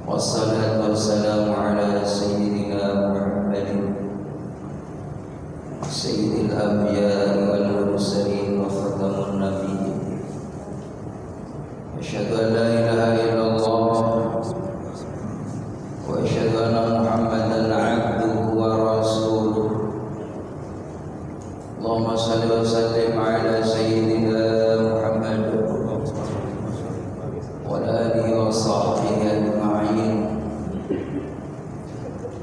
والصلاة والسلام على سيدنا محمد سيد الأنبياء والمرسلين وخاتم النبيين. أشهد أن لا إله إلا الله وأشهد أن محمدا عبده ورسوله. اللهم صل وسلم على سيدنا محمد وعلى آله وصحبه أجمعين.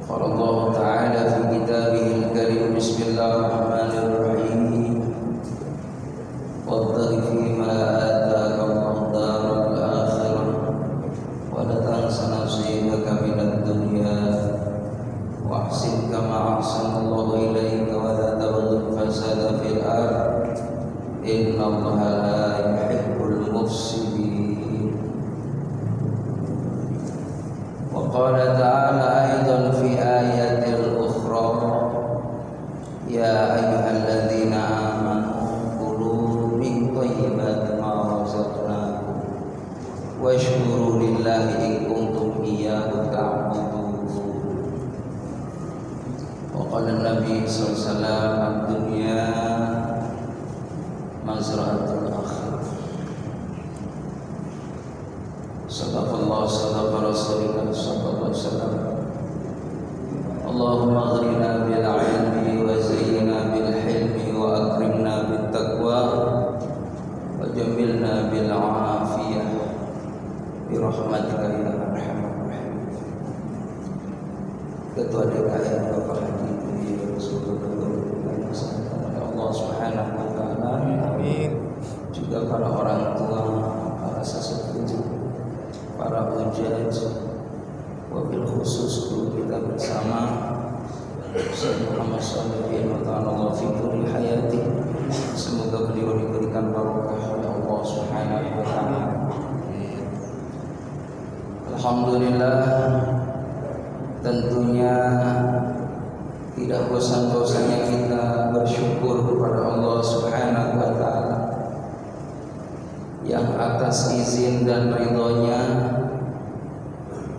قال الله تعالى في كتابه الكريم: بسم الله الرحمن الرحيم وابتغ فيما آتاك الله الدار الآخرة ولا تنس نصيبك من الدنيا وأحسن كما أحسن الله إليك ولا تبغ الفساد في الأرض إن الله لا يحب المفسدين. وقال تعالى أيضا في آية أخرى: يا أيها الذين آمنوا كلوا من طيبات ما رزقناكم واشكروا لله إن كنتم إياه تعبدون. وقال النبي صلى الله عليه وسلم: الدنيا مزرعة الآخرة. صدق الله صدق رسوله صلى الله عليه وسلم. اللهم اغننا بالعلم وزينا بالحلم وأكرمنا بالتقوى وجملنا بالعافية برحمتك يا أرحم الراحمين. Ketua DKM Bapak Haji Rasulullah Allah Subhanahu wa taala, juga para orang tua, para sesepuh, para hujaj, wabil khusus guru kita bersama Sayyid Muhammad Shallallahu Ta'ala fi kulli hayati. Semoga beliau diberikan barokah oleh Allah Subhanahu wa taala. Alhamdulillah, tentunya tidak bosan-bosannya kita bersyukur kepada Allah Subhanahu wa taala yang atas izin dan ridhonya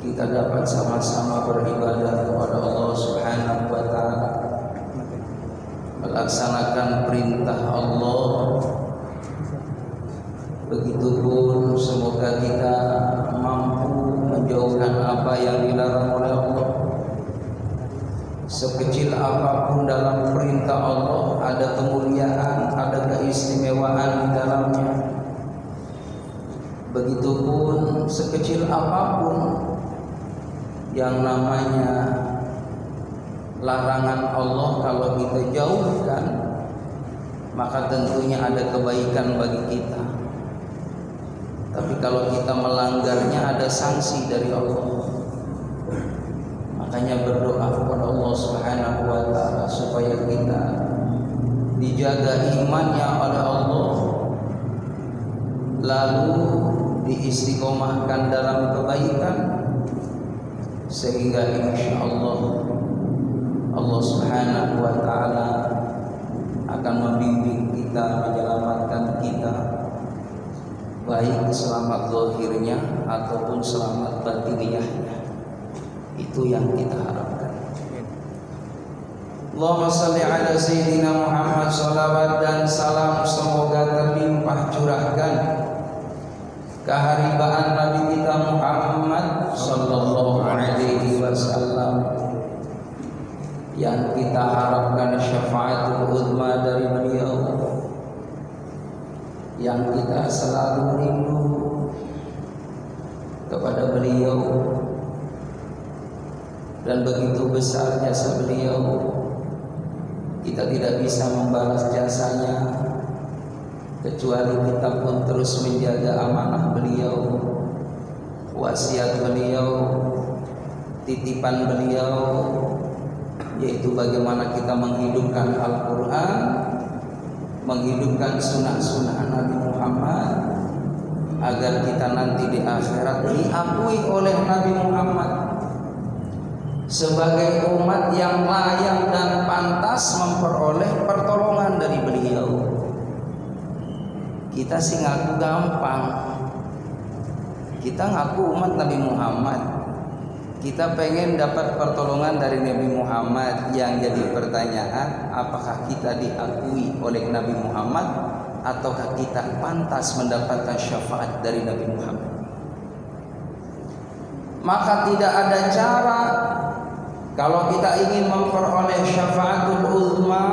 kita dapat sama-sama beribadah kepada Allah Subhanahu wa taala, melaksanakan perintah Allah. Begitupun semoga kita mampu menjauhkan apa yang dilarang oleh Allah. Sekecil apapun dalam perintah Allah ada kemuliaan, ada keistimewaan di dalamnya. Begitupun sekecil apapun yang namanya larangan Allah, kalau kita jauhkan maka tentunya ada kebaikan bagi kita. Tapi kalau kita melanggarnya ada sanksi dari Allah. Makanya berdoa kepada Allah Subhanahu wa taala supaya kita dijaga imannya oleh Allah, lalu diistiqomahkan dalam kebaikan, sehingga insya Allah Allah Subhanahu wa taala akan membimbing kita, menyelamatkan kita, baik selamat zahirnya ataupun selamat batiniyahnya. Itu yang kita harapkan. Allahumma shalli ala sayyidina Muhammad. Salawat dan salam semoga terlimpah curahkan keharibaan Nabi kita Muhammad sallallahu alaihi wasallam, yang kita harapkan syafaatul uzma dari beliau, yang kita selalu rindu kepada beliau, dan begitu besar jasa beliau, kita tidak bisa membalas jasanya kecuali kita pun terus menjaga amanah beliau, wasiat beliau, titipan beliau, yaitu bagaimana kita menghidupkan Al-Quran, menghidupkan sunnah-sunnah Nabi Muhammad, agar kita nanti di akhirat diakui oleh Nabi Muhammad sebagai umat yang layak dan pantas memperoleh pertolongan dari beliau. Kita sih ngaku gampang, kita ngaku umat Nabi Muhammad, Kita pengen dapat pertolongan dari Nabi Muhammad. Yang jadi pertanyaan, apakah kita diakui oleh Nabi Muhammad ataukah kita pantas mendapatkan syafaat dari Nabi Muhammad? Maka tidak ada cara kalau kita ingin memperoleh syafaatul uzma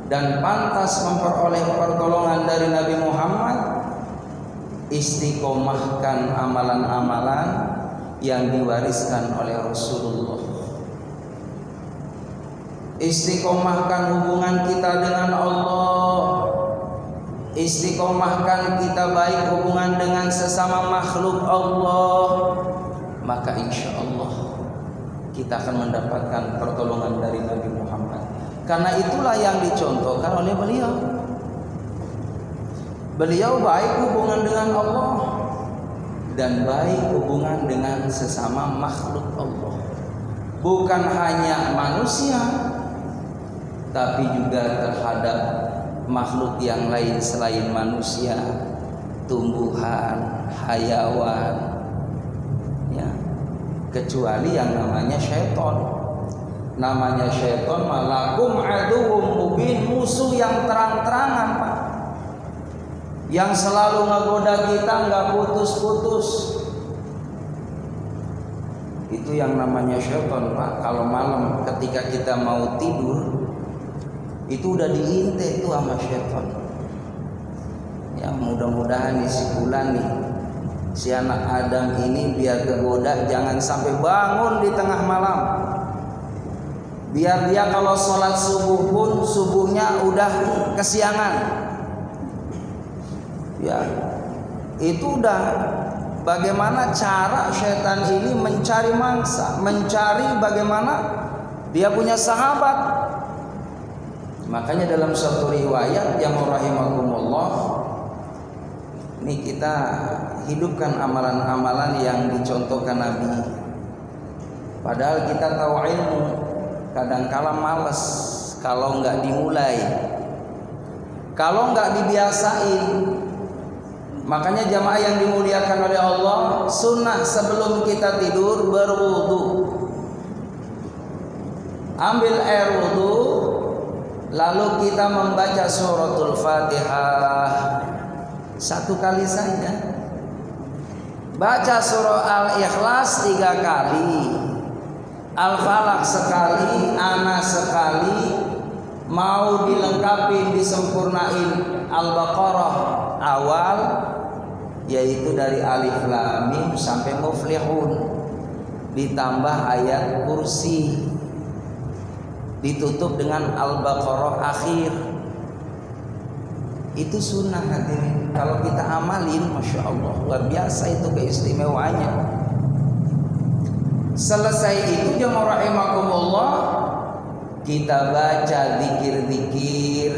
dan pantas memperoleh pertolongan dari Nabi Muhammad, istiqomahkan amalan-amalan yang diwariskan oleh Rasulullah. Istiqomahkan hubungan kita dengan Allah. Istiqomahkan kita baik hubungan dengan sesama makhluk Allah. Maka insya Allah kita akan mendapatkan pertolongan dari Nabi Muhammad. Karena itulah yang dicontohkan oleh beliau. Beliau baik hubungan dengan Allah dan baik hubungan dengan sesama makhluk Allah. Bukan hanya manusia, tapi juga terhadap makhluk yang lain selain manusia, tumbuhan, hayawan, ya, kecuali yang namanya syaitan. Namanya syaitan malakum aduwwum mubin, musuh yang terang-terangan, Pak, yang selalu ngegoda kita nggak putus-putus. Itu yang namanya syaitan, Pak. Kalau malam ketika kita mau tidur, itu udah diintai itu sama syaitan. Ya mudah-mudahan nih si bulan nih, si anak Adam ini biar kegoda jangan sampai bangun di tengah malam. Biar dia kalau sholat subuh pun subuhnya udah kesiangan. Ya, itu udah bagaimana cara syaitan ini mencari mangsa, mencari bagaimana dia punya sahabat. Makanya dalam suatu riwayat yang rahimakumullah, ini kita hidupkan amalan-amalan yang dicontohkan Nabi. Padahal kita tahu ilmu, kadang-kala malas kalau nggak dimulai, kalau nggak dibiasain. Makanya jamaah yang dimuliakan oleh Allah, sunnah sebelum kita tidur berwudu. Ambil air wudu, lalu kita membaca suratul Fatihah 1 kali saja. Baca surah Al-Ikhlas 3 kali, Al-Falaq sekali, Anas sekali. Mau dilengkapi, disempurnain Al-Baqarah awal, yaitu dari Alif Lam Mim sampai Muflihun, ditambah ayat kursi, ditutup dengan Al-Baqarah akhir. Itu sunnah hadirin. Kalau kita amalin, masya Allah, luar biasa itu keistimewaannya. Selesai itu jemaah rahimakumullah, kita baca zikir-zikir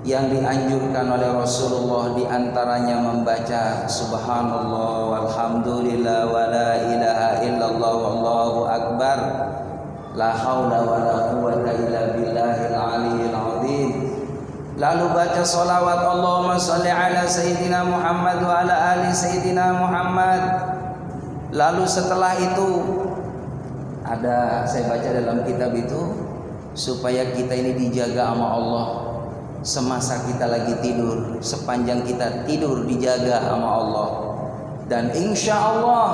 yang dianjurkan oleh Rasulullah, diantaranya membaca subhanallah walhamdulillah wa la ilaha illallah wallahu akbar, la haula wa la quwwata illa billahil aliyyil azim. Lalu baca salawat Allahumma shalli ala sayyidina Muhammad wa ala ali sayyidina Muhammad. Lalu setelah itu ada, saya baca dalam kitab itu, supaya kita ini dijaga sama Allah semasa kita lagi tidur, sepanjang kita tidur dijaga sama Allah. Dan insya Allah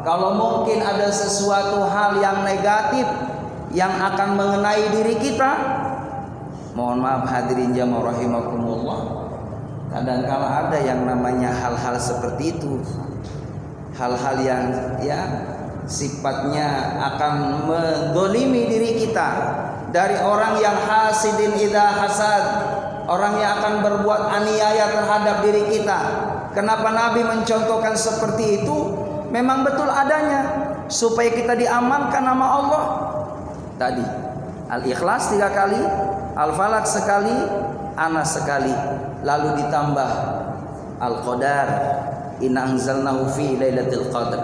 kalau mungkin ada sesuatu hal yang negatif yang akan mengenai diri kita, mohon maaf hadirin jamaah rahimakumullah, kadang-kala ada yang namanya hal-hal seperti itu, hal-hal yang ya sifatnya akan mendolimi diri kita, dari orang yang hasidin idza hasad, orang yang akan berbuat aniaya terhadap diri kita. Kenapa Nabi mencontohkan seperti itu? Memang betul adanya, supaya kita diamankan nama Allah. Tadi Al-Ikhlas 3 kali, Al-Falaq sekali, Anas sekali, lalu ditambah Al-Qadar, inna anzalnahu fi lailatul qadr,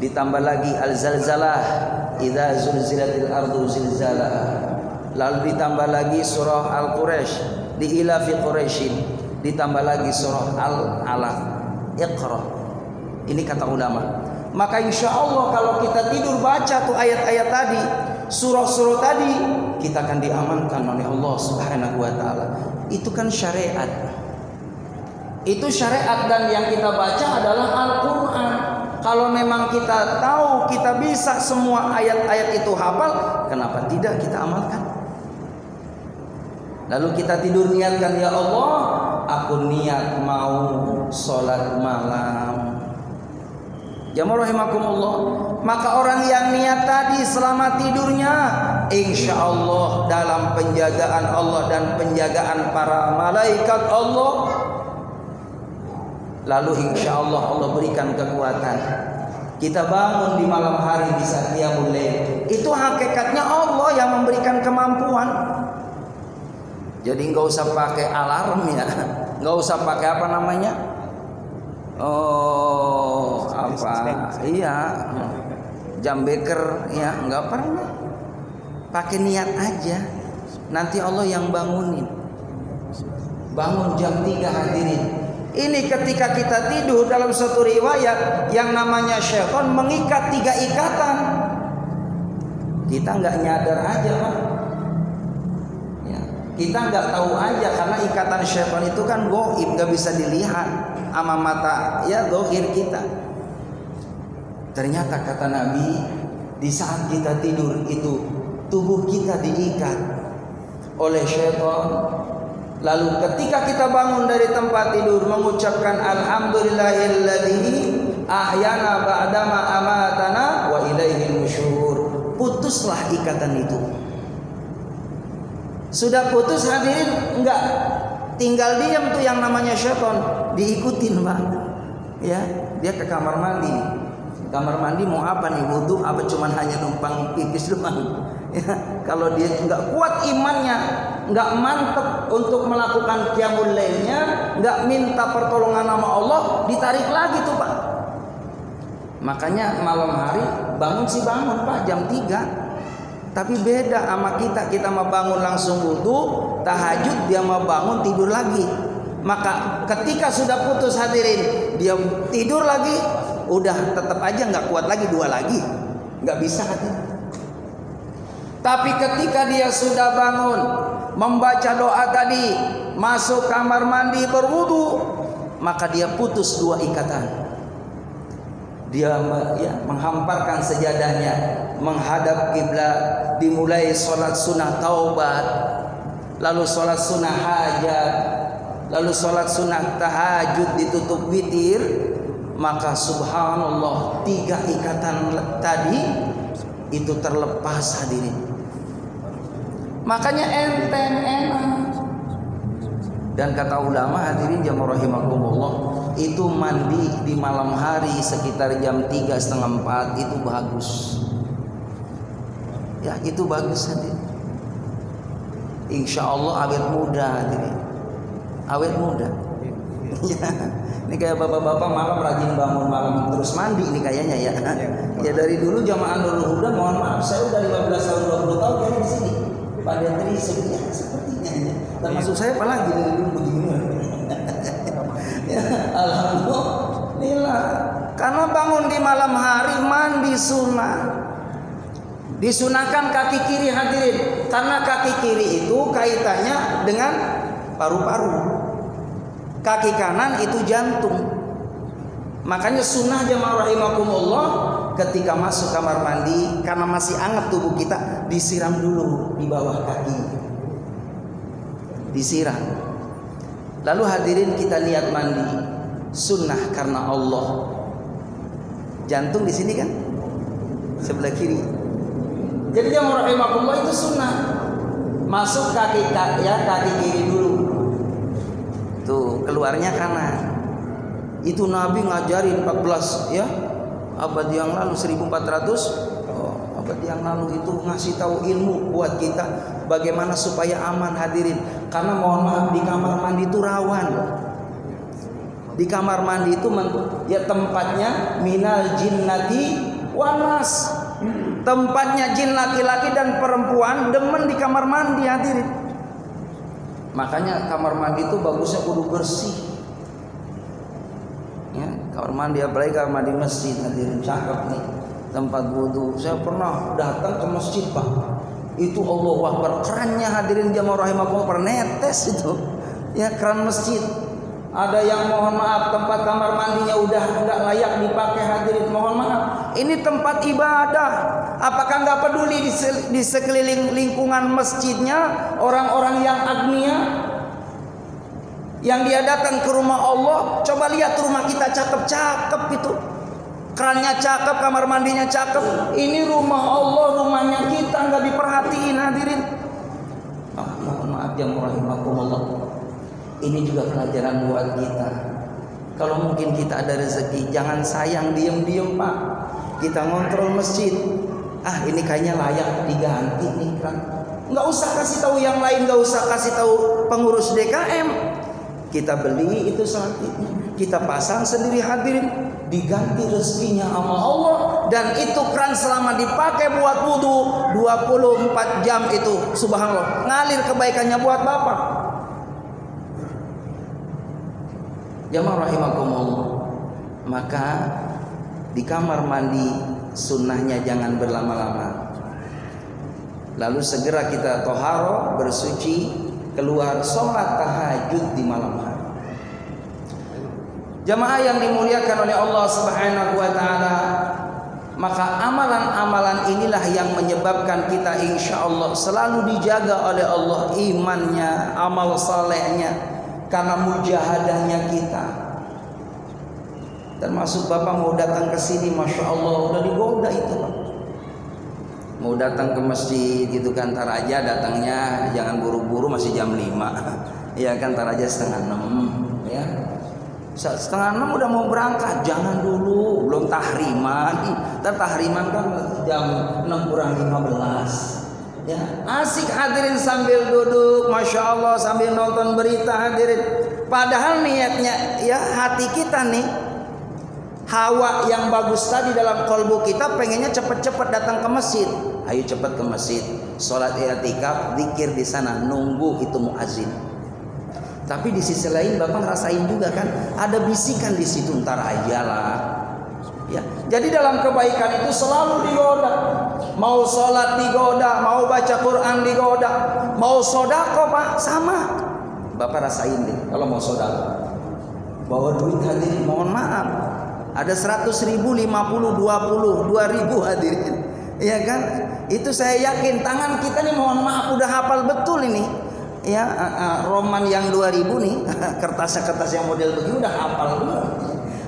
ditambah lagi Al-Zalzalah, idza zulzilatil ardu zilzalaha, lalu ditambah lagi surah Al-Quraisy, di ilafi Quraisyin, ditambah lagi surah Al-Alaq, Iqra. Ini kata ulama, Maka insya Allah kalau kita tidur baca tuh ayat-ayat tadi, surah-surah tadi, kita akan diamankan oleh Allah Subhanahu wa taala. Itu kan syariat. Itu syariat, dan yang kita baca adalah Al-Qur'an. Kalau memang kita tahu, kita bisa semua ayat-ayat itu hafal, kenapa tidak kita amalkan? Lalu kita tidur niatkan, ya Allah, aku niat mau sholat malam. Jamaah rahimakumullah. Maka orang yang niat tadi selama tidurnya, insya Allah dalam penjagaan Allah dan penjagaan para malaikat Allah, lalu insya Allah Allah berikan kekuatan. Kita bangun di malam hari bisa qiyamul lail. Itu hakikatnya Allah yang memberikan kemampuan. Jadi nggak usah pakai alarm ya, nggak usah pakai apa namanya, iya, jam beker ya, nggak perlu. Pakai niat aja, nanti Allah yang bangunin. Bangun jam 3 hadirin. Ini ketika kita tidur, dalam suatu riwayat yang namanya syaitan mengikat 3 ikatan. Kita nggak nyadar aja, Pak. Ya, kita nggak tahu aja karena ikatan syaitan itu kan gaib, nggak bisa dilihat sama mata ya zahir kita. Ternyata kata Nabi, di saat kita tidur itu tubuh kita diikat oleh syaitan. Lalu ketika kita bangun dari tempat tidur mengucapkan alhamdulillahilladzi ahyana ba'dama amatana wa ilaihil nusyur, putuslah ikatan itu. Sudah putus hadirin, enggak tinggal diam tuh yang namanya syaitan, diikutin Pak. Ya, dia ke kamar mandi. Kamar mandi mau apa nih, wudu apa cuman hanya numpang pipis doang. Ya, kalau dia nggak kuat imannya, nggak mantep untuk melakukan qiyamul lailnya, nggak minta pertolongan sama Allah, ditarik lagi tuh Pak. Makanya malam hari bangun sih bangun Pak jam 3. Tapi beda sama kita mau bangun langsung wudu, tahajud, dia mau bangun tidur lagi. Maka ketika sudah putus hadirin, dia tidur lagi, udah tetap aja nggak kuat lagi, 2 lagi, nggak bisa hadirin. Tapi ketika dia sudah bangun, membaca doa tadi, masuk kamar mandi berwudu, maka dia putus 2 ikatan. Dia menghamparkan sejadahnya, menghadap kiblat, dimulai sholat sunnah taubat, lalu sholat sunnah hajat, lalu sholat sunnah tahajud ditutup witir. Maka subhanallah 3 ikatan tadi itu terlepas hadirin. Makanya enteng, enak. Dan kata ulama hadirin jamaah rahimakumullah, itu mandi di malam hari sekitar jam 3, setengah 4 itu bagus. Ya itu bagus hadirin. Insya Allah awet muda hadirin. Awet muda. Ya, ini kayak bapak-bapak malam rajin bangun malam terus mandi ini kayaknya ya. Ya dari dulu jamaah Nurul Huda, mohon maaf saya udah 15 tahun 20 tahun kayaknya di sini. Pada dari sepertinya ya. Termasuk saya apalagi dari dulu begini. Ya, alhamdulillah. Karena bangun di malam hari mandi sunnah. Disunahkan kaki kiri hadirin, karena kaki kiri itu kaitannya dengan paru-paru. Kaki kanan itu jantung. Makanya sunnah jamaah rahimakumullah, ketika masuk kamar mandi, karena masih hangat tubuh kita, disiram dulu di bawah kaki. Disiram. Lalu hadirin kita niat mandi. Sunnah karena Allah. Jantung di sini kan? Sebelah kiri. Jadi jamaah rahimakumullah itu sunnah. Masuk kaki kiri dulu. Tuh, keluarnya kanan. Itu Nabi ngajarin 14 ya abad yang lalu, 1400 abad yang lalu itu ngasih tahu ilmu buat kita bagaimana supaya aman hadirin. Karena mohon maaf di kamar mandi itu rawan. Di kamar mandi itu ya tempatnya minal jinnati wanas. Tempatnya jin laki-laki dan perempuan demen di kamar mandi hadirin. Makanya kamar mandi itu bagusnya kudu bersih. Ya, Kamar mandi, apalagi kamar mandi masjid, hadirin, cakep nih tempat wudu. Saya pernah datang ke masjid, Pak, itu Allahu Akbar, kerannya hadirin jamaah rahimakumullah, netes itu ya, keran masjid. Ada yang mohon maaf tempat kamar mandinya udah enggak layak dipakai, hadirin, mohon maaf. Ini tempat ibadah. Apakah enggak peduli di sekeliling lingkungan masjidnya orang-orang yang agnia, yang dia datang ke rumah Allah? Coba lihat rumah kita, cakep-cakep itu, kerannya cakep, kamar mandinya cakep. Ini rumah Allah, rumahnya kita, enggak diperhatiin, hadirin. Mohon maaf ya rahimakumullah. Ini juga pelajaran buat kita. Kalau mungkin kita ada rezeki, jangan sayang diem-diem, Pak. Kita ngontrol masjid. Ah, ini kayaknya layak diganti nih kan. Nggak usah kasih tahu yang lain, nggak usah kasih tahu pengurus DKM. Kita beli itu selanjutnya, kita pasang sendiri, hadirin, diganti rezekinya sama Allah. Dan itu keran selama dipakai buat wudu 24 jam itu, subhanallah, ngalir kebaikannya buat Bapak. Jamaah rahimakumullah. Maka di kamar mandi sunnahnya jangan berlama-lama. Lalu segera kita toharo, bersuci, keluar sholat tahajud di malam hari. Jamaah yang dimuliakan oleh Allah Subhanahu wa taala, maka amalan-amalan inilah yang menyebabkan kita insya Allah selalu dijaga oleh Allah imannya, amal salehnya, karena mujahadahnya kita. Termasuk Bapak mau datang ke sini, masya Allah udah digoda itu, Pak. Mau datang ke masjid gitu kan, tar aja datangnya jangan buru-buru, masih jam 5 ya kan, tar aja setengah 6 ya. Setengah 6 udah mau berangkat, jangan dulu, belum tahriman. Ntar tahriman kan jam 6 kurang 15 ya. Asik hadirin sambil duduk, masya Allah, sambil nonton berita, hadirin. Padahal niatnya ya, hati kita nih, hawa yang bagus tadi dalam kolbu kita pengennya cepet-cepet datang ke masjid. Ayo cepet ke masjid, sholat i'tikaf, zikir di sana, nunggu itu muazin. Tapi di sisi lain Bapak ngerasain juga kan, ada bisikan di situ, ntar aja lah. Ya, jadi dalam kebaikan itu selalu digoda. Mau sholat digoda, mau baca Quran digoda, mau sodako, Pak, sama. Bapak rasain deh, kalau mau sodako, bawa duit, hadirin, mohon maaf, ada 100.000, 50, 20, 2.000 hadirin, ya kan? Itu saya yakin tangan kita nih, mohon maaf, udah hafal betul ini. Ya, roman yang 2.000 nih, kertas-kertas yang model begini udah hafal bener.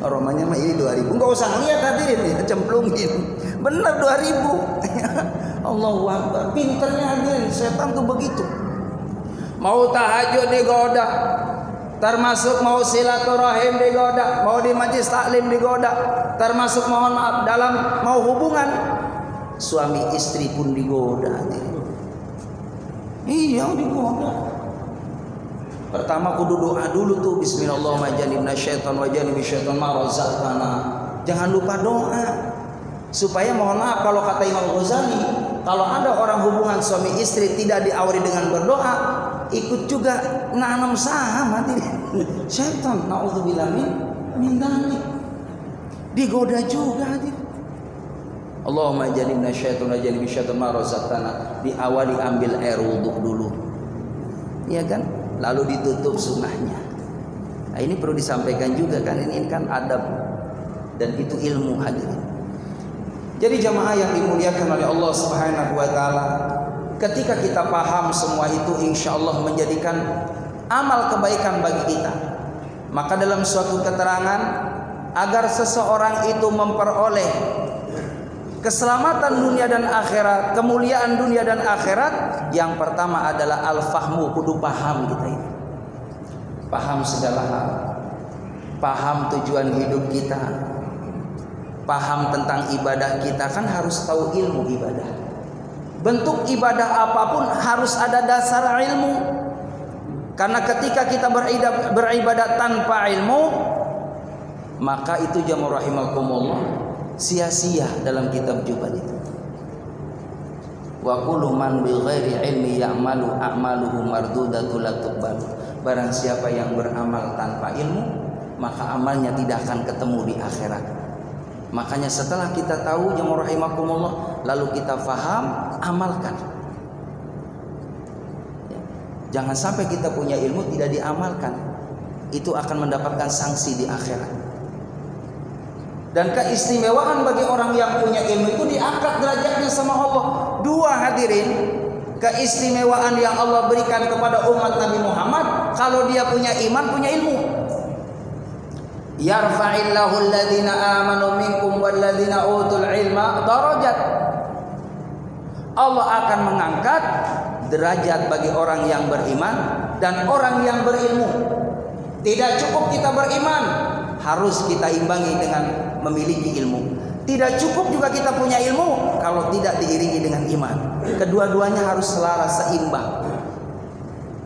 Romannya mah ini 2.000, nggak usah lihat hadirin ya, cemplungin, bener 2.000. Allahu Akbar, pinternya hadirin, setan tuh begitu. Mau tahajud digoda, termasuk mau silaturahim digoda, mau di majlis taklim digoda, termasuk mohon maaf dalam mau hubungan suami istri pun digoda, hadirin. Iya, digoda. Pertama kudu doa dulu tuh, bismillahirrahmanirrahim, syaitan wa janibi syaitan ma razaqtana. Jangan lupa doa. Supaya mohon maaf, kalau kata Imam Ghazali, kalau ada orang hubungan suami istri tidak diawali dengan berdoa, ikut juga nanam saham hati syaitan, naudzubillah min dzalik. Digoda juga hati. Allahumma jannibna syaitan wa janibi syaitan ma razaqtana. Diawali ambil air wudhu dulu. Iya kan? Lalu ditutup sunnahnya. Nah, ini perlu disampaikan juga kan, ini kan adab dan itu ilmu, hadirin. Jadi jamaah yang dimuliakan oleh Allah Subhanahu wa taala, ketika kita paham semua itu, insya Allah menjadikan amal kebaikan bagi kita. Maka dalam suatu keterangan, agar seseorang itu memperoleh keselamatan dunia dan akhirat, kemuliaan dunia dan akhirat, yang pertama adalah al-fahmu, kudu paham kita ini. Paham segala hal. Paham tujuan hidup kita. Paham tentang ibadah kita, kan harus tahu ilmu ibadah. Bentuk ibadah apapun harus ada dasar ilmu. Karena ketika kita beribadah tanpa ilmu, maka itu jamaah rahimakumullah, sia-sia dalam kitab Jubat itu. Wa kullu man bi ghairi ilmi ya'malu a'maluhu mardudatun la tuqbal. Barang siapa yang beramal tanpa ilmu, maka amalnya tidak akan ketemu di akhirat. Makanya setelah kita tahu jemaah rahimakumullah, lalu kita faham, amalkan. Jangan sampai kita punya ilmu tidak diamalkan. Itu akan mendapatkan sanksi di akhirat. Dan keistimewaan bagi orang yang punya ilmu itu diangkat derajatnya sama Allah. Dua hadirin, keistimewaan yang Allah berikan kepada umat Nabi Muhammad, kalau dia punya iman, punya ilmu. Yarfa'illahu alladhina amanu minkum walladhina utul ilma darajat. Allah akan mengangkat derajat bagi orang yang beriman dan orang yang berilmu. Tidak cukup kita beriman, harus kita imbangi dengan memiliki ilmu. Tidak cukup juga kita punya ilmu kalau tidak diiringi dengan iman. Kedua-duanya harus selaras, seimbang.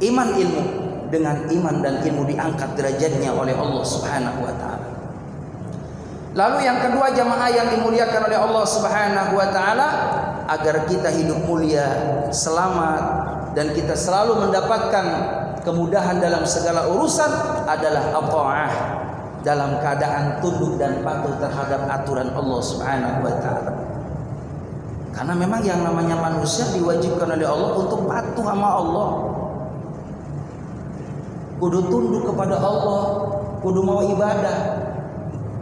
Iman ilmu, dengan iman dan ilmu diangkat derajatnya oleh Allah Subhanahu wa taala. Lalu yang kedua jamaah yang dimuliakan oleh Allah Subhanahu wa taala, agar kita hidup mulia, selamat, dan kita selalu mendapatkan kemudahan dalam segala urusan adalah at-ta'ah, dalam keadaan tunduk dan patuh terhadap aturan Allah Subhanahu wa taala. Karena memang yang namanya manusia diwajibkan oleh Allah untuk patuh sama Allah. Kudu tunduk kepada Allah, kudu mau ibadah.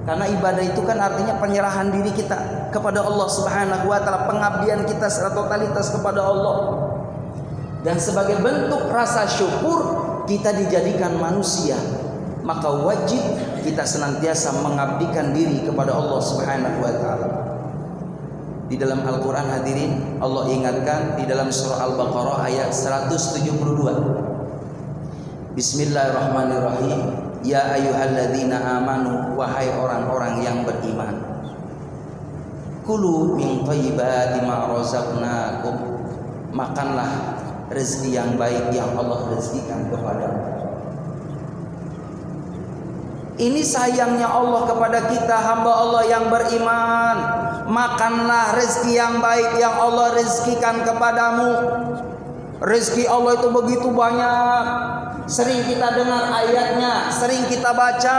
Karena ibadah itu kan artinya penyerahan diri kita kepada Allah Subhanahu wa taala, pengabdian kita secara totalitas kepada Allah. Dan sebagai bentuk rasa syukur kita dijadikan manusia, maka wajib kita senantiasa mengabdikan diri kepada Allah Subhanahu wa taala. Di dalam Al-Qur'an hadirin, Allah ingatkan di dalam surah Al-Baqarah ayat 172. Bismillahirrahmanirrahim. Ya ayyuhalladzina amanu, wahai orang-orang yang beriman. Kulu min thayyibati ma razaqnakum, makanlah rezeki yang baik yang Allah rezekikan kepadamu. Ini sayangnya Allah kepada kita hamba Allah yang beriman. Makanlah rezeki yang baik yang Allah rezekikan kepadamu. Rezeki Allah itu begitu banyak. Sering kita dengar ayatnya, sering kita baca.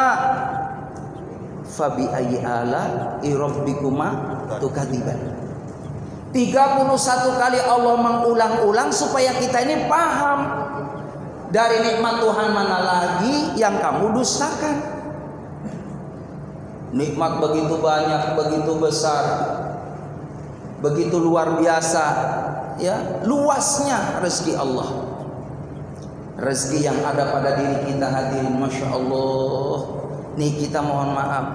Fabi ayyi ala rabbikuma tukadziban. 31 kali Allah mengulang-ulang supaya kita ini paham. Dari nikmat Tuhan mana lagi yang kamu dustakan? Nikmat begitu banyak, begitu besar, begitu luar biasa, ya, luasnya rezeki Allah. Rezeki yang ada pada diri kita hadirin, Masya Allah. Nih kita mohon maaf,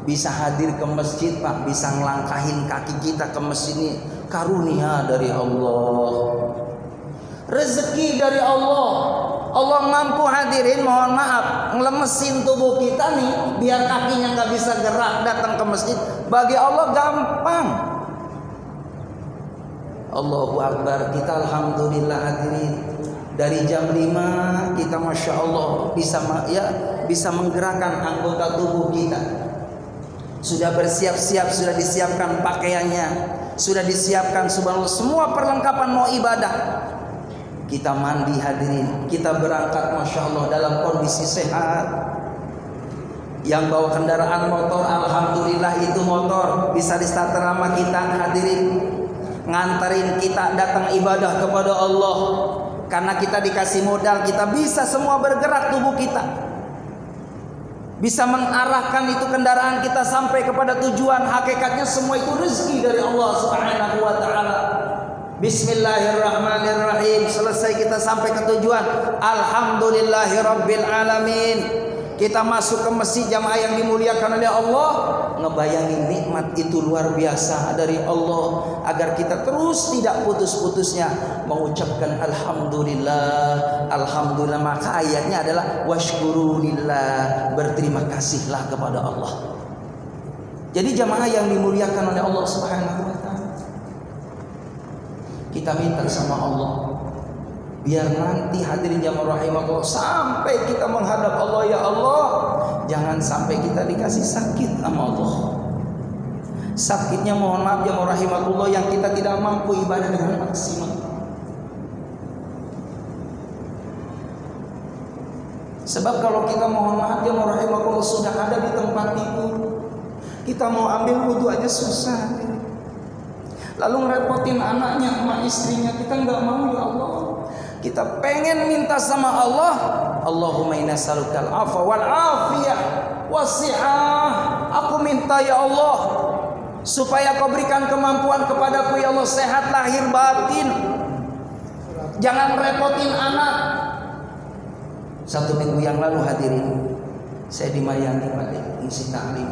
bisa hadir ke masjid Pak, bisa ngelangkahin kaki kita ke masjid ini, karunia dari Allah, rezeki dari Allah. Allah mampu hadirin, mohon maaf, ngelemesin tubuh kita nih biar kakinya nggak bisa gerak datang ke masjid. Bagi Allah gampang. Allahu Akbar. Kita alhamdulillah hadirin, dari jam 5 kita Masya Allah bisa menggerakkan anggota tubuh kita. Sudah bersiap-siap, sudah disiapkan pakaiannya, sudah disiapkan subhanallah semua perlengkapan mau ibadah. Kita mandi hadirin, kita berangkat Masya Allah dalam kondisi sehat. Yang bawa kendaraan motor, alhamdulillah itu motor bisa distarter sama kita hadirin, nganterin kita datang ibadah kepada Allah. Karena kita dikasih modal, kita bisa semua bergerak tubuh kita, bisa mengarahkan itu kendaraan kita sampai kepada tujuan. Hakikatnya semua itu rezeki dari Allah Subhanahu wa taala. Bismillahirrahmanirrahim. Selesai kita sampai ke tujuan, alhamdulillahirabbil alamin. Kita masuk ke masjid jamaah yang dimuliakan oleh Allah, ngebayangin nikmat itu luar biasa dari Allah, agar kita terus tidak putus-putusnya mengucapkan alhamdulillah, alhamdulillah. Maka ayatnya adalah washkurulillah, berterima kasihlah kepada Allah. Jadi jamaah yang dimuliakan oleh Allah Subhanahu wa taala, kita minta sama Allah biar nanti hadirin jamaah rahimakumullah sampai kita menghadap Allah, ya Allah, jangan sampai kita dikasih sakit sama Allah. Sakitnya mohon maaf jamaah rahimakumullah yang kita tidak mampu ibadah dengan maksimal. Sebab kalau kita mohon maaf ya rahimakumullah sudah ada di tempat itu, kita mau ambil wudu aja susah. Lalu ngerepotin anaknya sama istrinya, kita nggak mau ya Allah. Kita pengen minta sama Allah, Allahumma inna nas'alukal afwa wal afiyah wasi'ah. Aku minta ya Allah supaya kau berikan kemampuan kepadaku ya Allah, sehat lahir batin. Jangan repotin anak. 1 minggu yang lalu hadirin, saya di Mayani Pak ngisi taklim.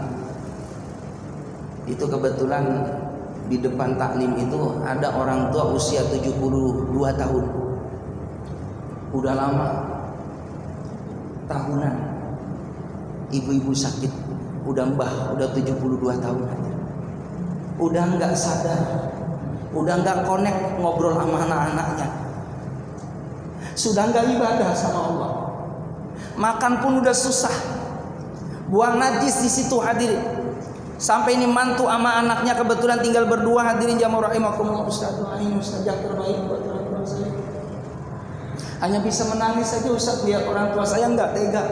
Itu kebetulan di depan taklim itu ada orang tua usia 72 tahun. Udah lama, tahunan, ibu-ibu sakit, udah mbah, udah 72 tahun aja. Udah nggak sadar, udah nggak connect ngobrol sama anak-anaknya, sudah nggak ibadah sama Allah, makan pun udah susah, buang najis di situ hadirin. Sampai ini mantu sama anaknya kebetulan tinggal berdua hadirin jamaah rahimakumullah. Ustaz doain Ustaz yang terbaik buat orang tua saya. Hanya bisa menangis saja Ustaz lihat orang tua saya nggak tega.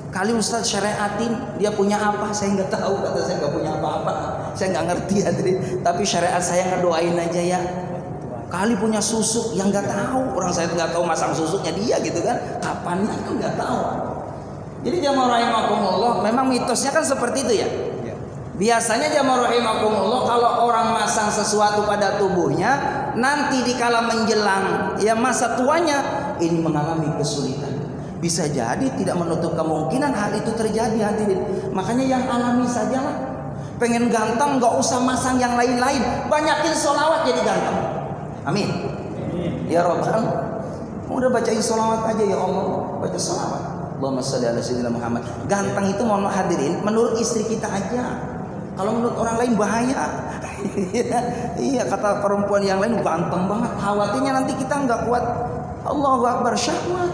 Kali Ustaz syariatin dia punya apa saya nggak tahu, kata saya nggak punya apa-apa, saya nggak ngerti hadirin. Tapi syariat saya ngedoain aja ya. Kali punya susuk yang nggak tahu, orang saya nggak tahu masang susuknya dia gitu kan, kapannya kan nggak tahu. Jadi jamaah rahimakumullah, memang mitosnya kan seperti itu ya. Biasanya jamaah rahimakumullah kalau orang masang sesuatu pada tubuhnya, nanti dikala menjelang ya masa tuanya ini mengalami kesulitan. Bisa jadi tidak menutup kemungkinan hal itu terjadi hadirin. Makanya yang alami sajalah. Pengen ganteng nggak usah masang yang lain-lain, banyakin sholawat jadi ganteng. Amin. Ya Rabbal, udah bacain sholawat aja ya Allah, baca sholawat. Allahumma shalli ala sayyidina Muhammad. Ganteng itu mohon hadirin menurut istri kita aja. Kalau menurut orang lain bahaya. Iya kata perempuan yang lain ganteng banget. Khawatirnya nanti kita nggak kuat. Allahu Akbar syahwat.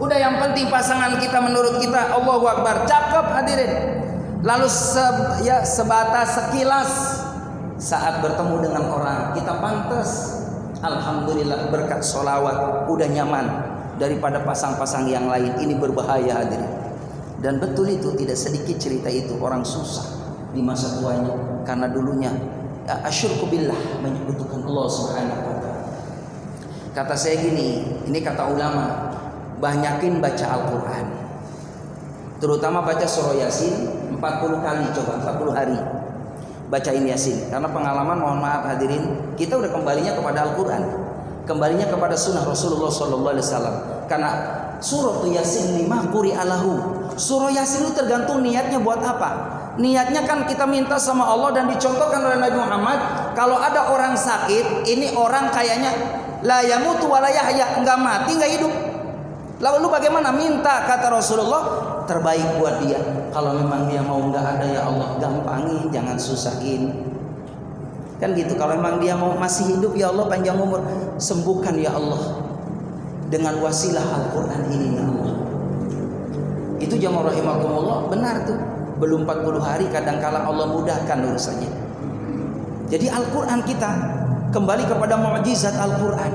Udah yang penting pasangan kita menurut kita Allahu Akbar cakep hadirin. Lalu sebatas sekilas saat bertemu dengan orang kita pantas. Alhamdulillah berkat sholawat udah nyaman daripada pasang-pasang yang lain. Ini berbahaya hadirin. Dan betul itu, tidak sedikit cerita itu orang susah di masa tuanya karena dulunya asyirku billah, menyekutukan Allah Subhanahu wa taala. Kata saya gini, ini kata ulama, banyakin baca Al-Qur'an. Terutama baca surah Yasin 40 kali, coba 40 hari. Bacain Yasin karena pengalaman mohon maaf hadirin, kita udah kembalinya kepada Al-Qur'an. Kembalinya kepada sunnah Rasulullah sallallahu alaihi wasallam. Karena surah Yasin 5 quri'alahu. Surah Yasin itu tergantung niatnya buat apa. Niatnya kan kita minta sama Allah dan dicontohkan oleh Nabi Muhammad. Kalau ada orang sakit, ini orang kayaknya la yamutu wa la yahya, enggak mati enggak hidup. Lalu bagaimana minta kata Rasulullah terbaik buat dia. Kalau memang dia mau enggak ada ya Allah gampangin, jangan susahin. Kan gitu, kalau memang dia mau masih hidup ya Allah panjang umur, sembuhkan ya Allah dengan wasilah Al-Qur'an ini ya Allah. Itu jamaah rahimakumullah, benar tuh. Belum 40 hari kadangkala Allah mudahkan urusannya. Jadi Al-Qur'an kita kembali kepada mukjizat Al-Qur'an.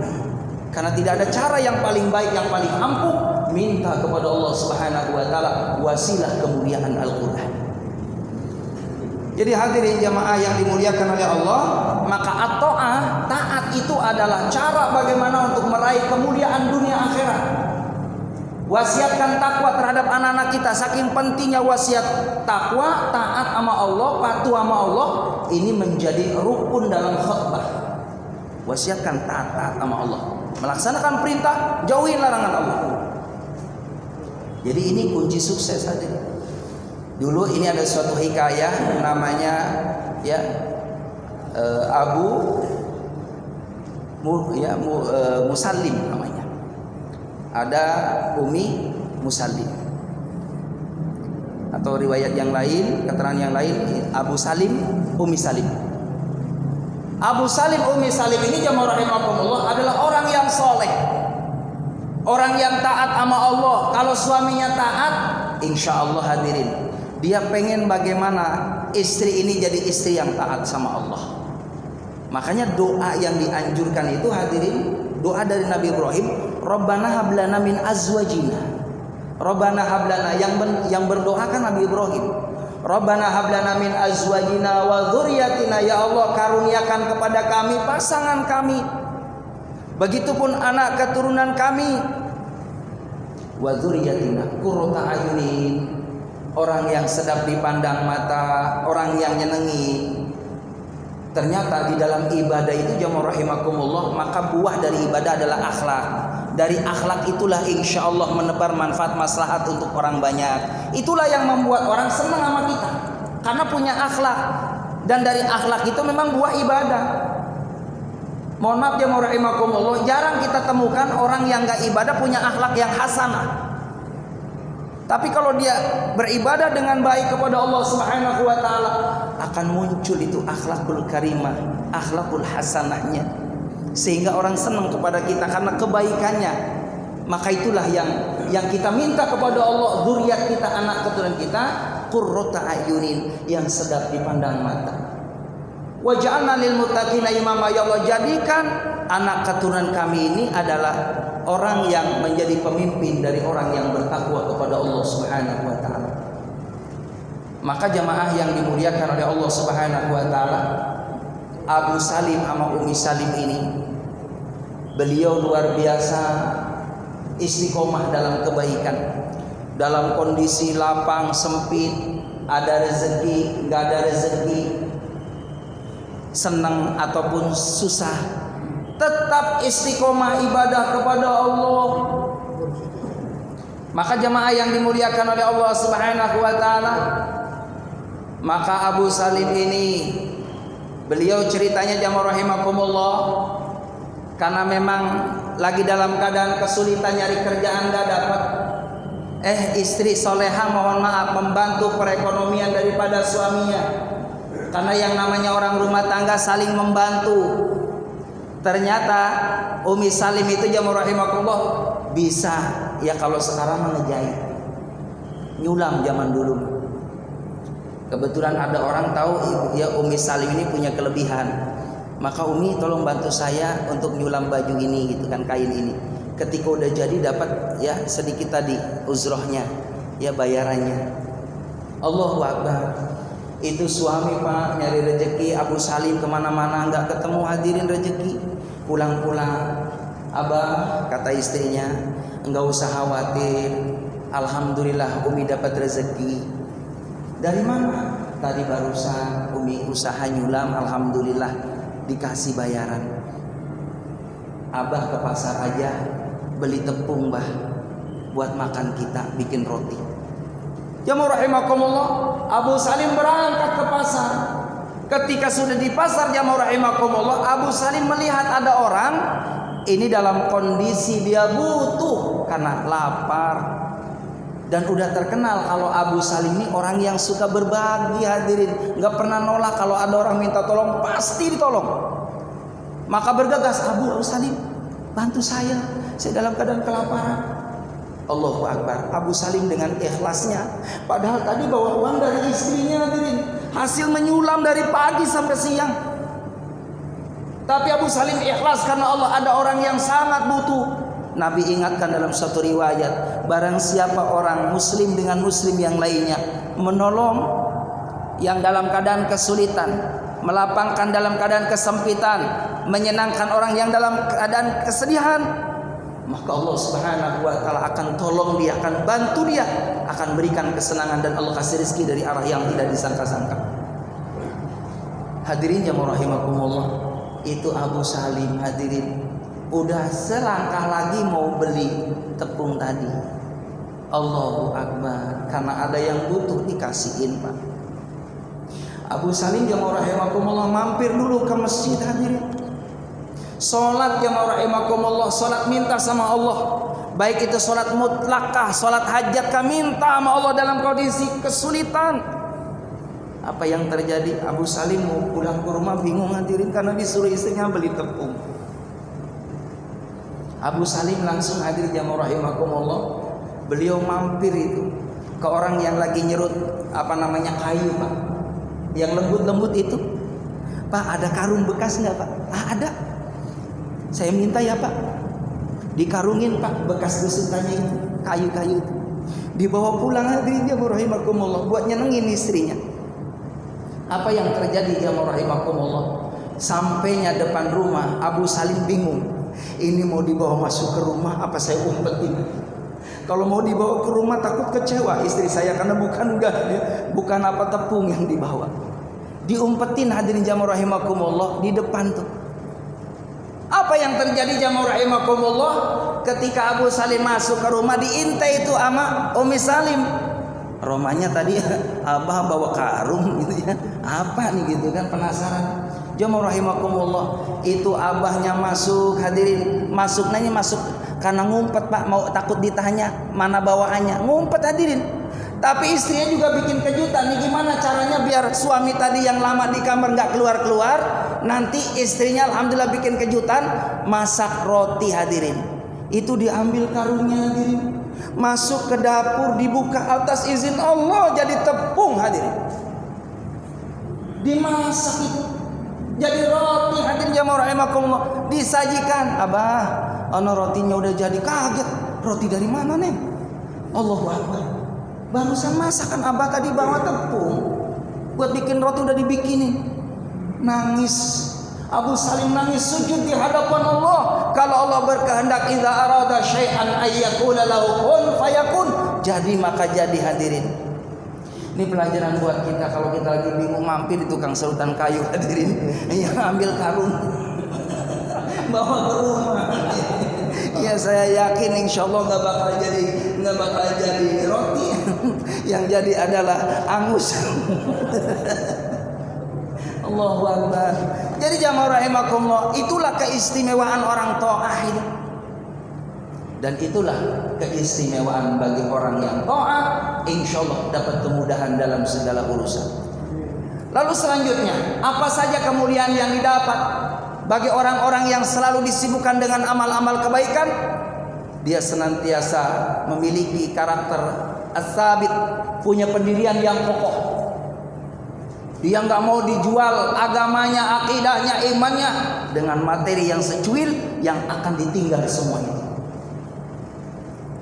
Karena tidak ada cara yang paling baik, yang paling ampuh, minta kepada Allah Subhanahu wa taala wasilah kemuliaan Al-Qur'an. Jadi hadirin jamaah yang dimuliakan oleh Allah, maka at-ta'ah, taat itu adalah cara bagaimana untuk meraih kemuliaan dunia akhirat. Wasiatkan takwa terhadap anak-anak kita. Saking pentingnya wasiat takwa, taat sama Allah, patuh sama Allah, ini menjadi rukun dalam khutbah. Wasiatkan taat sama Allah, melaksanakan perintah, jauhin larangan Allah. Jadi ini kunci sukses hadirin. Dulu ini ada suatu hikayah namanya ya Musallim namanya. Ada Umi Musallim. Atau riwayat yang lain, keterangan yang lain Abu Salim, Umi Salim. Abu Salim, Umi Salim ini jamaah rahimakumullah adalah orang yang soleh. Orang yang taat sama Allah. Kalau suaminya taat, insya Allah hadirin, dia pengen bagaimana istri ini jadi istri yang taat sama Allah. Makanya doa yang dianjurkan itu hadirin, doa dari Nabi Ibrahim, Rabbana hablana min azwajina. Rabbana hablana, yang berdoa kan Nabi Ibrahim. Rabbana hablana min azwajina wa dzurriyyatina, ya Allah karuniakan kepada kami pasangan kami, begitupun anak keturunan kami. Wa dzurriyyatina qurrata ayunin, orang yang sedap dipandang mata, orang yang nyenengi. Ternyata di dalam ibadah itu jamaah rahimakumullah, maka buah dari ibadah adalah akhlak. Dari akhlak itulah insya Allah menebar manfaat maslahat untuk orang banyak. Itulah yang membuat orang senang sama kita, karena punya akhlak. Dan dari akhlak itu memang buah ibadah. Mohon maaf jamaah rahimakumullah, jarang kita temukan orang yang gak ibadah punya akhlak yang hasanah. Tapi kalau dia beribadah dengan baik kepada Allah Subhanahu wa taala, akan muncul itu akhlakul karimah, akhlakul hasanahnya, sehingga orang senang kepada kita karena kebaikannya. Maka itulah yang kita minta kepada Allah, zuriat kita, anak keturunan kita, qurrata ayunin, yang sedap dipandang mata. Wa ja'alna lil muttaqina imama, ya Allah jadikan anak keturunan kami ini adalah orang yang menjadi pemimpin dari orang yang bertakwa kepada Allah Subhanahu wa taala. Maka jamaah yang dimuliakan oleh Allah Subhanahu wa taala, Abu Salim sama Umi Salim ini, beliau luar biasa istiqomah dalam kebaikan. Dalam kondisi lapang sempit, ada rezeki, enggak ada rezeki, senang ataupun susah, tetap istiqomah ibadah kepada Allah. Maka jamaah yang dimuliakan oleh Allah Subhanahu wa taala, maka Abu Salim ini, beliau ceritanya jamaah rahimakumullah, karena memang lagi dalam keadaan kesulitan nyari kerjaan gak dapat. Istri soleha mohon maaf membantu perekonomian daripada suaminya. Karena yang namanya orang rumah tangga saling membantu. Ternyata Umi Salim itu jamaah rahimakumullah bisa, ya kalau sekarang ngejahit, nyulam zaman dulu. Kebetulan ada orang tahu ya Umi Salim ini punya kelebihan. Maka Umi tolong bantu saya untuk nyulam baju ini gitu kan, kain ini. Ketika udah jadi dapat ya sedikit tadi uzrohnya, ya bayarannya. Allahu Akbar. Itu suami Pak nyari rezeki, Abu Salim kemana-mana nggak ketemu, hadirin rezeki. Pulang-pulang, Abah kata istrinya, enggak usah khawatir, alhamdulillah Umi dapat rezeki. Dari mana? Tadi barusan Umi usaha nyulam, alhamdulillah dikasih bayaran. Abah ke pasar aja beli tepung bah, buat makan kita, bikin roti. Jamaah rahimakumullah, Abu Salim berangkat ke pasar. Ketika sudah di pasar jamaah rahimakumullah, Abu Salim melihat ada orang ini dalam kondisi dia butuh karena lapar. Dan udah terkenal kalau Abu Salim ini orang yang suka berbagi, hadirin, nggak pernah nolak. Kalau ada orang minta tolong pasti ditolong. Maka bergegas, Abu Salim bantu saya dalam keadaan kelaparan. Allahu Akbar. Abu Salim dengan ikhlasnya, padahal tadi bawa uang dari istrinya, hadirin, hasil menyulam dari pagi sampai siang. Tapi Abu Salim ikhlas karena Allah, ada orang yang sangat butuh. Nabi ingatkan dalam suatu riwayat, barang siapa orang muslim dengan muslim yang lainnya menolong yang dalam keadaan kesulitan, melapangkan dalam keadaan kesempitan, menyenangkan orang yang dalam keadaan kesedihan, maka Allah Subhanahu wa taala akan tolong dia, akan bantu dia, akan berikan kesenangan, dan Allah kasih rezeki dari arah yang tidak disangka-sangka. Hadirin jamaah rahimakumullah, itu Abu Salim, hadirin, udah selangkah lagi mau beli tepung tadi. Allahu Akbar, karena ada yang butuh dikasihin Pak. Abu Salim jamaah rahimakumullah mampir dulu ke masjid, hadirin. Salat jamaah rahimakumullah, salat minta sama Allah. Baik itu salat mutlakah, salat hajat, kah minta sama Allah dalam kondisi kesulitan. Apa yang terjadi? Abu Salim mau pulang ke rumah bingung, hadirin, karena disuruh istrinya beli tepung. Abu Salim langsung hadir jamaah rahimakumullah. Beliau mampir itu ke orang yang lagi nyerut kayu Pak, yang lembut-lembut itu. Pak, ada karung bekas nggak Pak? Ada. Saya minta ya Pak. Dikarungin Pak, bekas gusutannya itu, kayu-kayu itu. Dibawa pulang, hadirin jamaah rahimakumullah, buat nyenengin istrinya. Apa yang terjadi jamaah rahimakumullah? Sampainya depan rumah, Abu Salim bingung. Ini mau dibawa masuk ke rumah apa saya umpetin? Kalau mau dibawa ke rumah takut kecewa istri saya karena bukan apa tepung yang dibawa. Diumpetin hadirin jamaah rahimakumullah di depan tuh. Apa yang terjadi jamaah rahimakumullah? Ketika Abu Salim masuk ke rumah, diintai itu sama Umi Salim. Romanya tadi abah bawa karung gitu ya. Apa nih gitu kan, penasaran. Jamaah rahimakumullah, itu abahnya masuk, hadirin, masuknya masuk karena ngumpet Pak, mau takut ditanya mana bawaannya, ngumpet hadirin. Tapi istrinya juga bikin kejutan nih, gimana caranya biar suami tadi yang lama di kamar nggak keluar-keluar. Nanti istrinya alhamdulillah bikin kejutan, masak roti hadirin. Itu diambil karungnya hadirin, masuk ke dapur, dibuka atas izin Allah jadi tepung hadirin. Dimasak itu jadi roti hadirin jamaah rahimakumullah, disajikan. Abah, ana rotinya udah jadi. Kaget, roti dari mana Neng? Allahu Akbar, barusan masakan abah tadi bawa tepung buat bikin roti udah dibikinin. Nangis Abu Salim, nangis sujud di hadapan Allah. Kalau Allah berkehendak, idza arada syai'an ayyakuna lahu kun fayakun, jadi maka jadi hadirin. Ini pelajaran buat kita kalau kita lagi bingung, mampir di tukang serutan kayu hadirin, ya ambil karung bawa ke rumah. Ya saya yakin insya Allah nggak bakal jadi roti, yang jadi adalah angus. Allahu Akbar. Jadi jamaah rahimakumullah, itulah keistimewaan orang taat ini. Dan itulah keistimewaan bagi orang yang taat, insya Allah dapat kemudahan dalam segala urusan. Lalu selanjutnya, apa saja kemuliaan yang didapat bagi orang-orang yang selalu disibukkan dengan amal-amal kebaikan? Dia senantiasa memiliki karakter as-sabit, punya pendirian yang kokoh. Dia nggak mau dijual agamanya, akidahnya, imannya dengan materi yang secuil yang akan ditinggal semuanya.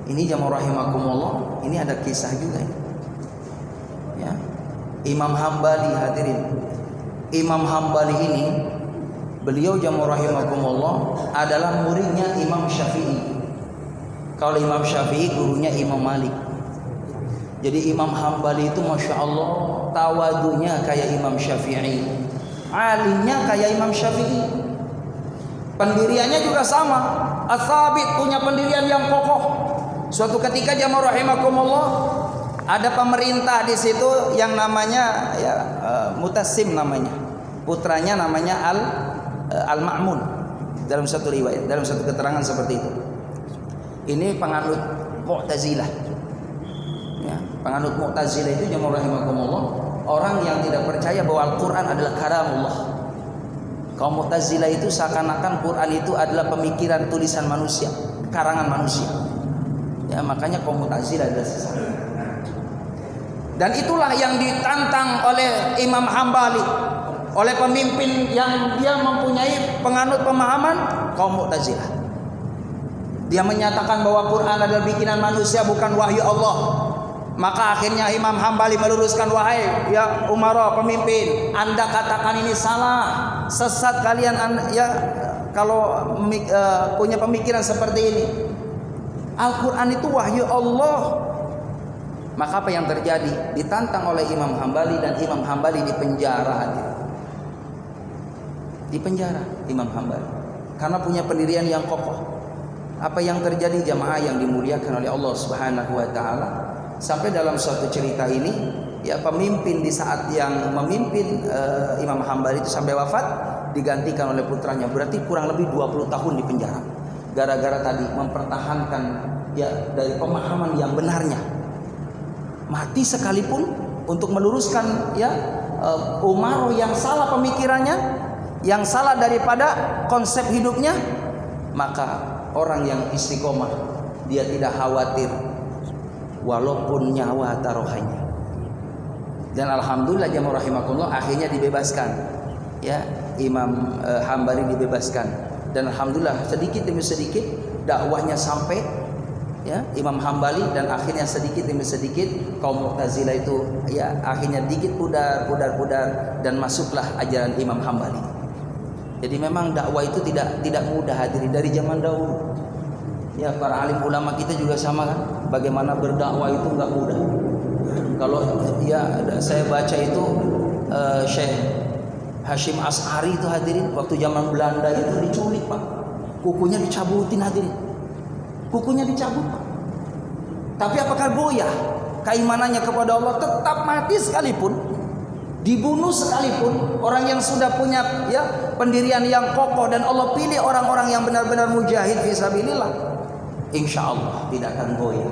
Ini jamaah rahimakumullah, ini ada kisah juga ya. Imam Hambali hadirin. Imam Hambali ini, beliau jamaah rahimakumullah adalah muridnya Imam Syafi'i. Kalau Imam Syafi'i gurunya Imam Malik. Jadi Imam Hambali itu masya Allah tawadunya kayak Imam Syafi'i, alimnya kayak Imam Syafi'i, pendiriannya juga sama, as-sabit, punya pendirian yang kokoh. Suatu ketika jamaah rahimakumullah, ada pemerintah di situ yang namanya ya, Mutasim namanya, putranya namanya Al-Ma'mun dalam satu riwayat, dalam satu keterangan seperti itu. Ini penganut Mu'tazilah. Ya, penganut Mu'tazilah itu jamaah rahimakumullah, orang yang tidak percaya bahwa Al-Quran adalah kalamullah. Kaum Mu'tazilah itu seakan-akan Quran itu adalah pemikiran tulisan manusia, karangan manusia. Ya, makanya kaum Mu'tazilah adalah sesat. Dan itulah yang ditantang oleh Imam Hambali, oleh pemimpin yang dia mempunyai penganut pemahaman kaum Mu'tazilah. Dia menyatakan bahwa Quran adalah bikinan manusia, bukan wahyu Allah. Maka akhirnya Imam Hambali meluruskan, wahai ya umara, pemimpin, Anda katakan ini salah, sesat kalian ya kalau punya pemikiran seperti ini. Al-Quran itu wahyu Allah. Maka apa yang terjadi? Ditantang oleh Imam Hambali dan Imam Hambali dipenjara. Dipenjara Imam Hambali karena punya pendirian yang kokoh. Apa yang terjadi jamaah yang dimuliakan oleh Allah Subhanahu wa taala? Sampai dalam suatu cerita ini, ya pemimpin di saat yang memimpin Imam Hambali itu sampai wafat digantikan oleh putranya. Berarti kurang lebih 20 tahun di penjara. Gara-gara tadi mempertahankan ya dari pemahaman yang benarnya. Mati sekalipun untuk meluruskan ya Umar yang salah pemikirannya, yang salah daripada konsep hidupnya, maka orang yang istiqomah dia tidak khawatir walaupun nyawa taruhannya. Dan alhamdulillah jamaah rahimakumullah akhirnya dibebaskan. Ya, Imam Hambali dibebaskan. Dan alhamdulillah sedikit demi sedikit dakwahnya sampai ya Imam Hambali, dan akhirnya sedikit demi sedikit kaum Mu'tazilah itu ya akhirnya dikit pudar dan masuklah ajaran Imam Hambali. Jadi memang dakwah itu tidak mudah hadirin dari zaman dahulu. Ya para alim ulama kita juga sama kan, bagaimana berdakwah itu nggak mudah. Kalau ya saya baca itu Syekh Hashim Ash'ari itu hadirin waktu zaman Belanda itu diculik Pak, kukunya dicabutin hadirin, kukunya dicabut Pak. Tapi apakah goyah keimanannya kepada Allah? Tetap mati sekalipun, dibunuh sekalipun, orang yang sudah punya ya pendirian yang kokoh dan Allah pilih orang-orang yang benar-benar mujahid fisabilillah, insya Allah tidak akan goyah.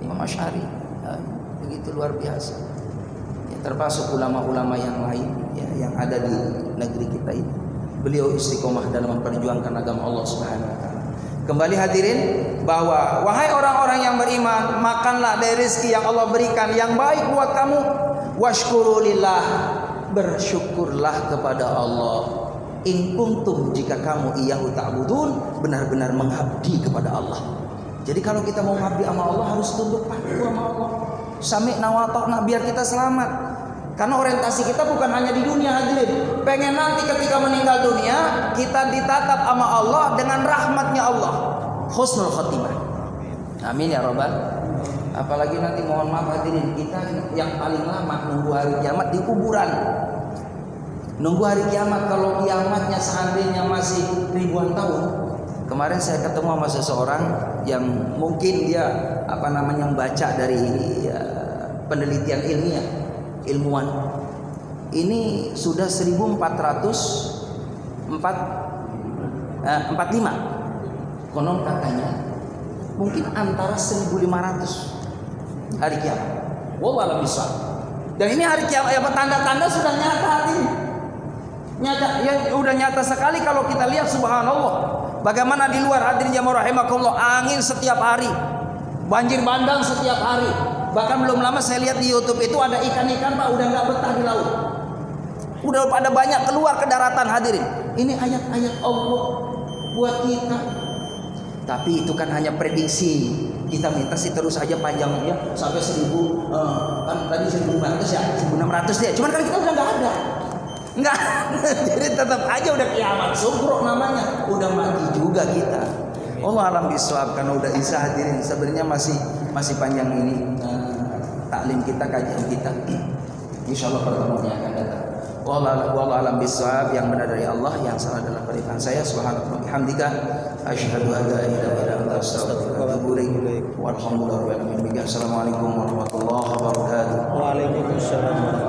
Imam Asy'ari begitu luar biasa ya, termasuk ulama-ulama yang lain ya, yang ada di negeri kita ini. Beliau istiqomah dalam memperjuangkan agama Allah Subhanahu wa taala. Kembali hadirin, bahwa wahai orang-orang yang beriman, makanlah dari rezeki yang Allah berikan yang baik buat kamu. Washkurulillah, bersyukurlah kepada Allah. In kuntum, jika kamu iyyahu ta'budun, benar-benar mengabdi kepada Allah. Jadi kalau kita mau mengabdi sama Allah harus tunduk patuh sama Allah. Sami'na wa ata'na, biar kita selamat. Karena orientasi kita bukan hanya di dunia hadirin. Pengen nanti ketika meninggal dunia kita ditatap sama Allah dengan rahmatnya Allah, husnul khotimah. Amin ya robbal. Apalagi nanti mohon maaf hadirin, kita yang paling lama nunggu hari kiamat di kuburan. Nunggu hari kiamat, kalau kiamatnya seandainya masih ribuan tahun. Kemarin saya ketemu sama seseorang yang mungkin dia membaca dari penelitian ilmiah, ilmuwan. Ini sudah 1445. Konon katanya mungkin antara 1500 hari kiamat. Wallahu a'lam bishawab. Dan ini hari kiamat, tanda-tanda sudah nyata ini. Nyata, ya udah nyata sekali kalau kita lihat, subhanallah. Bagaimana di luar hadirin jamaah rahimakumullah, angin setiap hari, banjir bandang setiap hari. Bahkan belum lama saya lihat di YouTube itu ada ikan-ikan Pak udah nggak betah di laut. Udah pada banyak keluar ke daratan hadirin. Ini ayat-ayat Allah buat kita. Tapi itu kan hanya prediksi. Kita minta sih terus aja panjangnya sampai 1000, kan tadi 1500 ya, 1600 dia. Cuman kan kita udah nggak ada. Enggak, jadi tetap aja udah kiamat sugro namanya, udah mati juga kita. Allah alam bisawab, karena udah isa hadirin. Sebenarnya masih panjang ini taklim kita, kajian kita. Insyaallah pertemuan yang akan datang. Wallahu alam bisawab, yang benar dari Allah, yang salah adalah perintah saya. Subhanallah wa bihamdika, asyhadu an la ilaha illa anta, astaghfiruka wa atubu ilaik. Walhamdulillah. Assalamualaikum warahmatullahi wabarakatuh. Waalaikumsalam.